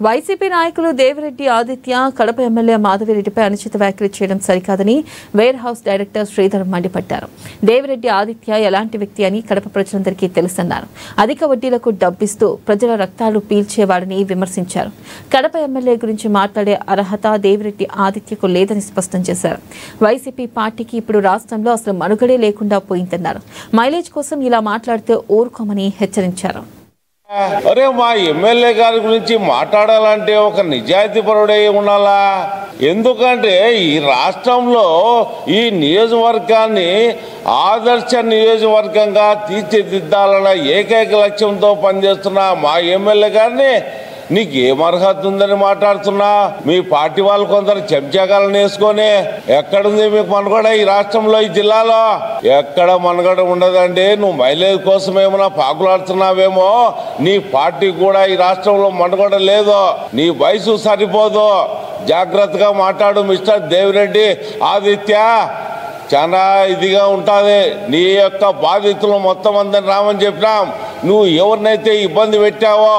YCP నాయకులు Devireddy Aditya Kadapa MLA మాధవిరెడ్డిపై అనుచిత వ్యాఖ్యలు చేయడం సరికాదని వేర్ హౌస్ డైరెక్టర్ శ్రీధర్ మండిపడ్డారు. దేవిరెడ్డి ఆదిత్య ఎలాంటి వ్యక్తి అని కడప ప్రజలందరికీ తెలుసన్నారు. అధిక వడ్డీలకు డబ్బిస్తూ ప్రజల రక్తాలు పీల్చేవాడని విమర్శించారు. కడప ఎమ్మెల్యే గురించి మాట్లాడే అర్హత దేవిరెడ్డి ఆదిత్యకు లేదని స్పష్టం చేశారు. వైసీపీ పార్టీకి ఇప్పుడు రాష్ట్రంలో అసలు మనుగడే లేకుండా పోయిందన్నారు. మైలేజ్ కోసం ఇలా మాట్లాడితే ఊరుకోమని హెచ్చరించారు. అరే మా ఎమ్మెల్యే గారి గురించి మాట్లాడాలంటే ఒక నిజాయితీ పరుడై ఉండాలా. ఎందుకంటే ఈ రాష్ట్రంలో ఈ నియోజకవర్గాన్ని ఆదర్శ నియోజకవర్గంగా తీర్చిదిద్దాలన్న ఏకైక లక్ష్యంతో పనిచేస్తున్న మా ఎమ్మెల్యే గారిని నీకు ఏం అర్హత ఉందని మాట్లాడుతున్నా? మీ పార్టీ వాళ్ళు కొందరు చెంచాగాలను వేసుకొని ఎక్కడుంది మీకు మనుగడ? ఈ రాష్ట్రంలో ఈ జిల్లాలో ఎక్కడ మనుగడ ఉండదండి. నువ్వు మైలేజ్ కోసం ఏమైనా పాకులాడుతున్నావేమో. నీ పార్టీ కూడా ఈ రాష్ట్రంలో మనుగడ లేదు. నీ వయసు సరిపోదు. జాగ్రత్తగా మాట్లాడు మిస్టర్ దేవిరెడ్డి ఆదిత్య. చాలా ఇదిగా ఉంటుంది. నీ యొక్క బాధితులు మొత్తం అందరిని రామని చెప్పినాం. నువ్వు ఎవరినైతే ఇబ్బంది పెట్టావో